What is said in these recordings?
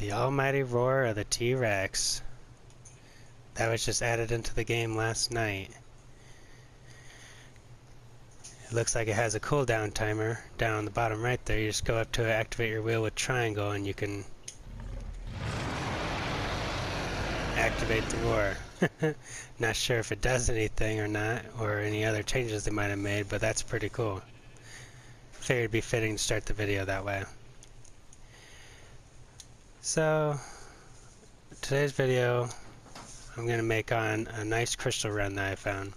The almighty roar of the T-Rex. That was just added into the game last night. It looks like it has a cooldown timer down on the bottom right there. You just go up to it, activate your wheel with triangle, and you can activate the roar. Not sure if it does anything or not, or any other changes they might have made, but that's pretty cool. Figured it'd be fitting to start the video that way. So, today's video I'm going to make on a nice crystal run that I found.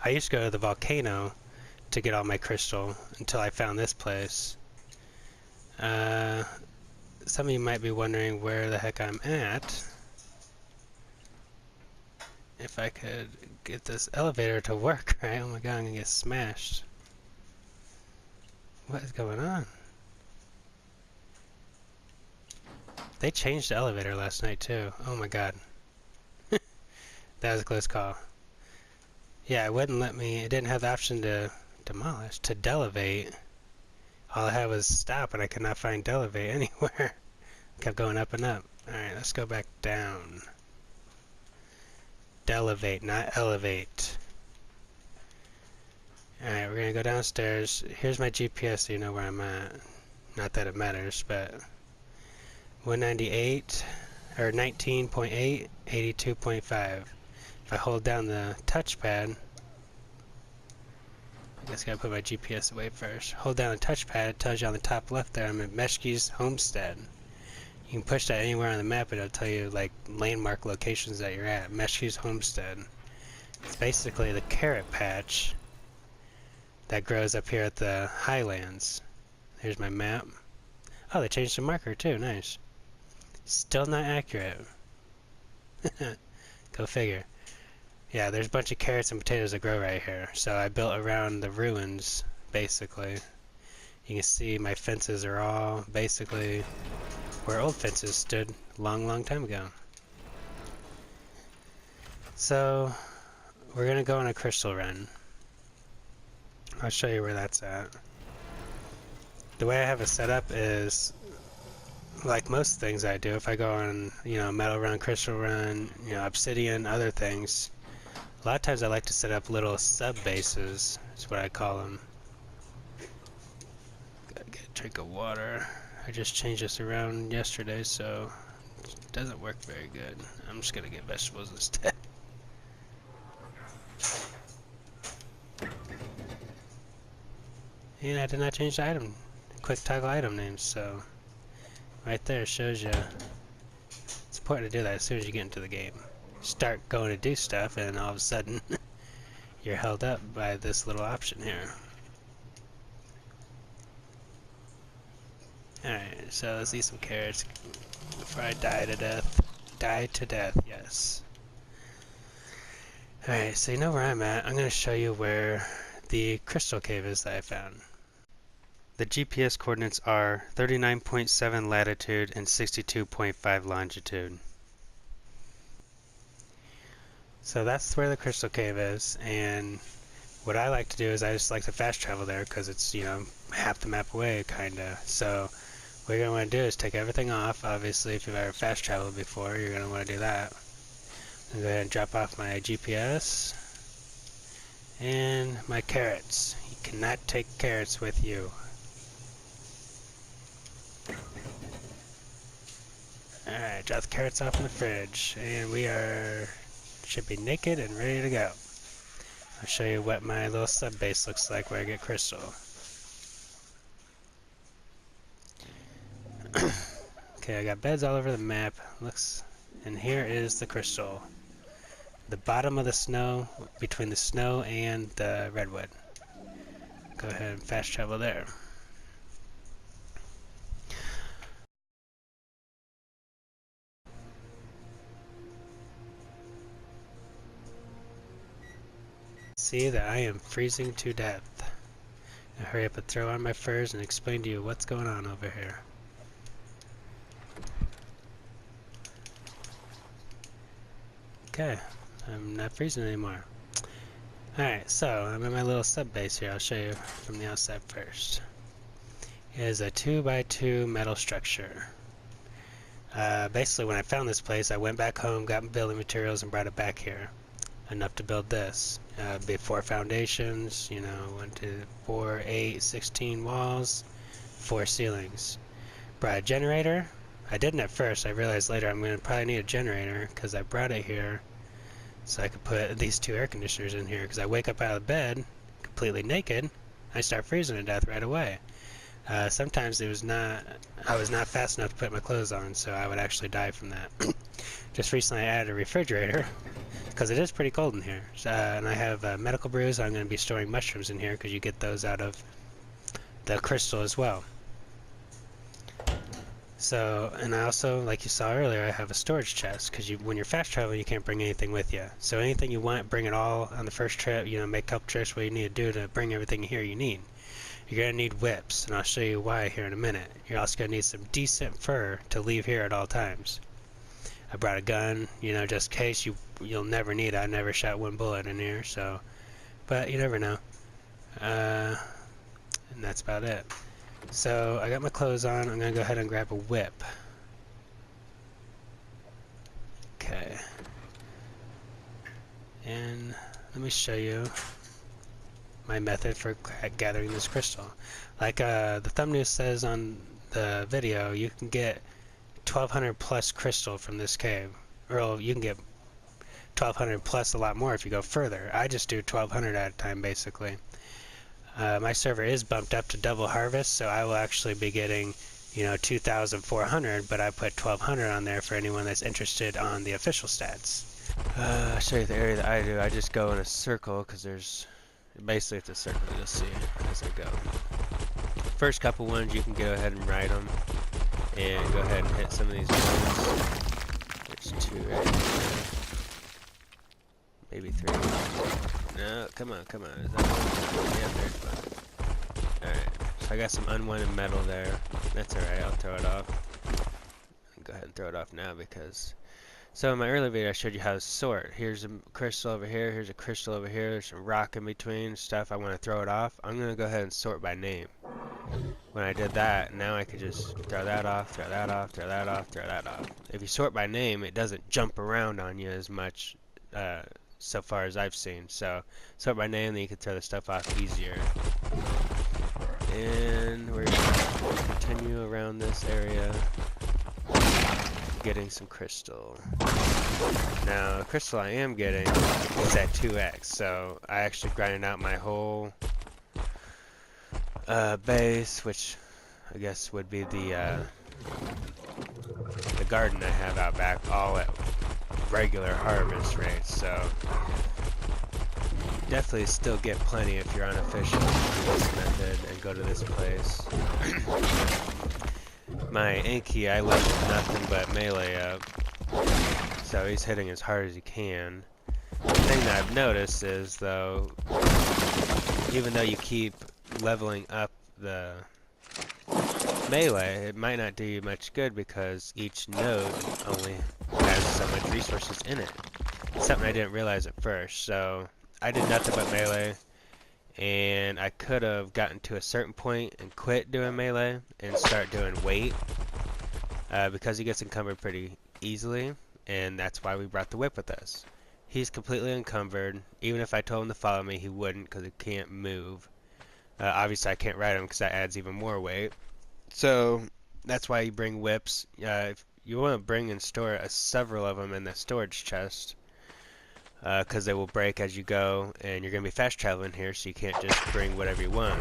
I used to go to the volcano to get all my crystal until I found this place. Some of you might be wondering where the heck I'm at. If I could get this elevator to work right. Oh my god, I'm going to get smashed. What is going on? They changed the elevator last night too. Oh my god. That was a close call. Yeah, it wouldn't let me, it didn't have the option to demolish, to delevate. All I had was stop and I could not find delevate anywhere. Kept going up and up. Alright, let's go back down. Delevate, not elevate. Alright, we're gonna go downstairs. Here's my GPS so you know where I'm at. Not that it matters, but 198 or 19.8, 82.5. If I hold down the touchpad, I guess I gotta put my GPS away first. Hold down the touchpad, it tells you on the top left there I'm at Meshke's Homestead. You can push that anywhere on the map and it'll tell you like landmark locations that you're at. Meshke's Homestead. It's basically the carrot patch that grows up here at the highlands. Here's my map. Oh, they changed the marker too, nice. Still not accurate. Go figure. Yeah, there's a bunch of carrots and potatoes that grow right here. So I built around the ruins, basically. You can see my fences are all basically where old fences stood a long time ago. So, we're going to go on a crystal run. I'll show you where that's at. The way I have it set up is, like most things I do, if I go on, metal run, crystal run, obsidian, other things, a lot of times I like to set up little sub-bases, is what I call them. Gotta get a drink of water. I just changed this around yesterday, so it doesn't work very good. I'm just gonna get vegetables instead. And I did not change the item, quick toggle item names, so right there shows you. It's important to do that as soon as you get into the game. Start going to do stuff and all of a sudden you're held up by this little option here. Alright, so let's eat some carrots before I die to death. Die to death, yes. Alright, so you know where I'm at. I'm going to show you where the crystal cave is that I found. The GPS coordinates are 39.7 latitude and 62.5 longitude. So that's where the crystal cave is, and what I like to do is I just like to fast travel there because it's, half the map away, kinda. So what you're going to want to do is take everything off. Obviously, if you've ever fast traveled before, you're going to want to do that. I'm going to go ahead and drop off my GPS and my carrots. You cannot take carrots with you. Alright, drop the carrots off in the fridge, and we should be naked and ready to go. I'll show you what my little sub base looks like where I get crystal. Okay, I got beds all over the map. And here is the crystal. The bottom of the snow, between the snow and the redwood. Go ahead and fast travel there. See that I am freezing to death. Now hurry up and throw on my furs and explain to you what's going on over here. Okay, I'm not freezing anymore. Alright, so I'm in my little sub base here. I'll show you from the outside first. It is a 2x2 metal structure. Basically, when I found this place, I went back home, got building materials, and brought it back here. Enough to build this. Before foundations, you know, 1, 2, 4, 8, 16 walls, 4 ceilings. Brought a generator. I didn't at first. I realized later I'm going to probably need a generator because I brought it here so I could put these 2 air conditioners in here, because I wake up out of bed completely naked, I start freezing to death right away. Sometimes I was not fast enough to put my clothes on, so I would actually die from that. Just recently I added a refrigerator because it is pretty cold in here. And I have medical brews. I'm going to be storing mushrooms in here because you get those out of the crystal as well. So, and I also, like you saw earlier, I have a storage chest because when you're fast traveling, you can't bring anything with you. So anything you want, bring it all on the first trip. You know, make a couple trips what you need to do to bring everything here you need. You're going to need whips, and I'll show you why here in a minute. You're also going to need some decent fur to leave here at all times. I brought a gun, you know, just in case. You'll never need it. I never shot 1 bullet in here, so, but you never know. And that's about it. So I got my clothes on. I'm going to go ahead and grab a whip. Okay. And let me show you my method for gathering this crystal. Like the thumbnail says on the video, you can get 1200 plus crystal from this cave. Or you can get 1200 plus a lot more if you go further. I just do 1200 at a time basically. My server is bumped up to double harvest, so I will actually be getting, you know, 2,400, but I put 1,200 on there for anyone that's interested on the official stats. I'll show you the area that I do. I just go in a circle because there's basically it's a circle. You'll see as I go. First couple ones you can go ahead and ride them, and go ahead and hit some of these ones. There's 2 right there. Maybe 3. No, come on, come on. Is that one? Yeah, there's one. Alright, so I got some unwanted metal there. That's alright, I'll throw it off. I'll go ahead and throw it off now because... So in my earlier video I showed you how to sort. Here's a crystal over here, here's a crystal over here, there's some rock in between, stuff. I want to throw it off. I'm going to go ahead and sort by name. When I did that, now I could just throw that off, throw that off, throw that off, throw that off. If you sort by name, it doesn't jump around on you as much, so far as I've seen. So sort by name, then you can throw the stuff off easier. And we're going to continue around this area, getting some crystal. Now, the crystal I am getting is at 2x, so I actually grinded out my whole base, which I guess would be the garden I have out back, all at regular harvest rates, so definitely still get plenty if you're unefficient with this method and go to this place. My Anki, I leveled nothing but melee up, so he's hitting as hard as he can. The thing that I've noticed is, though, even though you keep leveling up the melee, it might not do you much good because each node only has so much resources in it. It's something I didn't realize at first, so I did nothing but melee, and I could have gotten to a certain point and quit doing melee and start doing weight, because he gets encumbered pretty easily, and that's why we brought the whip with us. He's completely encumbered. Even if I told him to follow me, he wouldn't because he can't move. Obviously I can't ride him because that adds even more weight. So that's why you bring whips. If you want to bring and store several of them in the storage chest, because they will break as you go, and you're going to be fast traveling here, so you can't just bring whatever you want.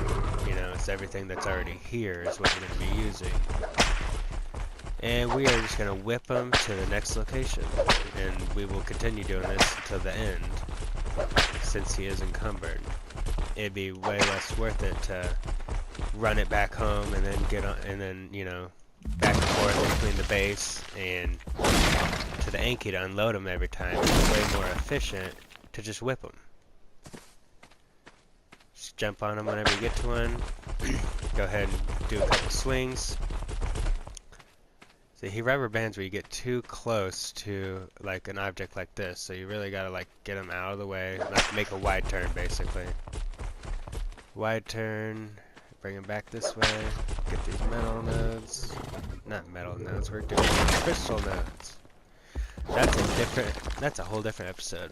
You know, it's everything that's already here is what you're going to be using. And we are just going to whip them to the next location, and we will continue doing this until the end, since he is encumbered. It'd be way less worth it to run it back home and then get on, and then, you know, back and forth between the base and to the Anki to unload them every time. It's way more efficient to just whip them. Just jump on them whenever you get to one. Go ahead and do a couple swings. See, he rubber bands where you get too close to like an object like this, so you really gotta like get him out of the way, like make a wide turn basically. Wide turn, bring him back this way. Get these metal nodes. Not metal nodes, we're doing crystal nodes. That's a whole different episode.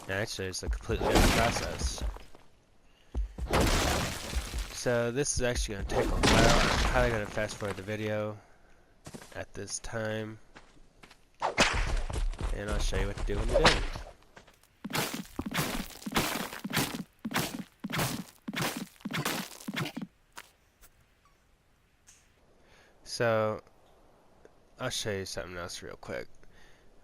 Actually, it's a completely different process. So this is actually going to take a while. I'm probably going to fast forward the video at this time. And I'll show you what to do when you're done. So I'll show you something else real quick.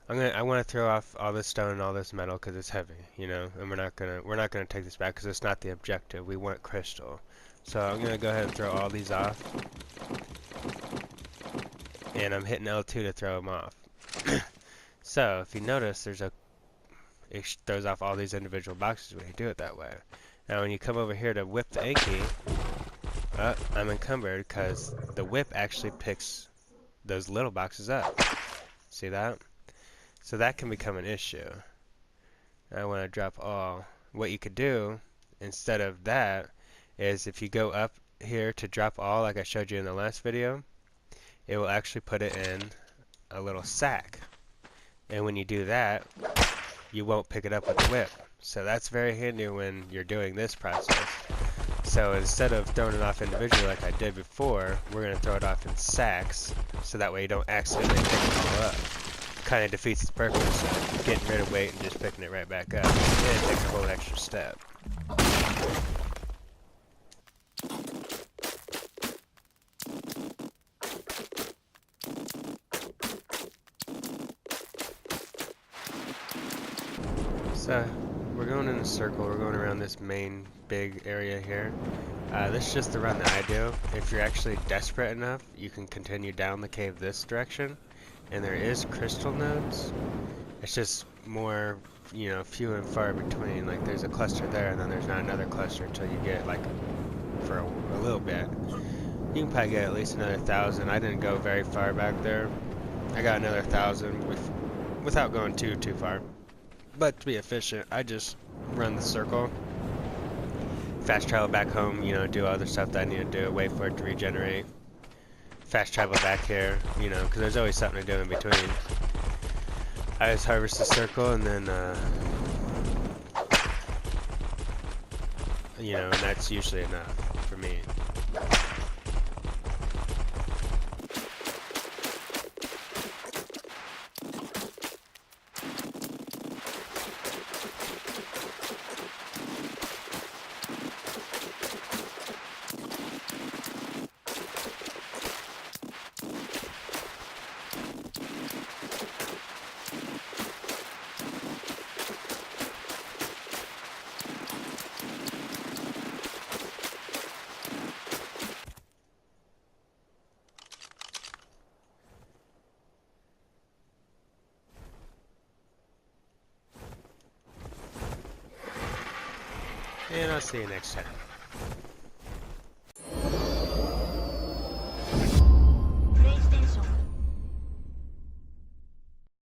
I want to throw off all this stone and all this metal because it's heavy, you know, and we're not gonna take this back because it's not the objective. We want crystal. So I'm gonna go ahead and throw all these off, and I'm hitting L2 to throw them off. So if you notice, it throws off all these individual boxes when you do it that way. Now when you come over here to whip the A key, I'm encumbered because the whip actually picks those little boxes up. See that? So that can become an issue. I want to drop all. What you could do instead of that is if you go up here to drop all like I showed you in the last video, it will actually put it in a little sack. And when you do that, you won't pick it up with the whip. So that's very handy when you're doing this process. So instead of throwing it off individually like I did before, we're going to throw it off in sacks so that way you don't accidentally pick it all up. Kind of defeats the purpose of getting rid of weight and just picking it right back up. And it takes a whole extra step. So we're going in a circle. We're going around this main big area here. This is just the run that I do. If you're actually desperate enough, you can continue down the cave this direction. And there is crystal nodes. It's just more, you know, few and far between. Like there's a cluster there, and then there's not another cluster until you get like for a little bit. You can probably get at least another 1,000. I didn't go very far back there. I got another 1,000 without going too far. But to be efficient, I just run the circle, fast travel back home, you know, do other stuff that I need to do, wait for it to regenerate. Fast travel back here, you know, because there's always something to do in between. I just harvest the circle and then, you know, and that's usually enough for me. And I'll see you next time.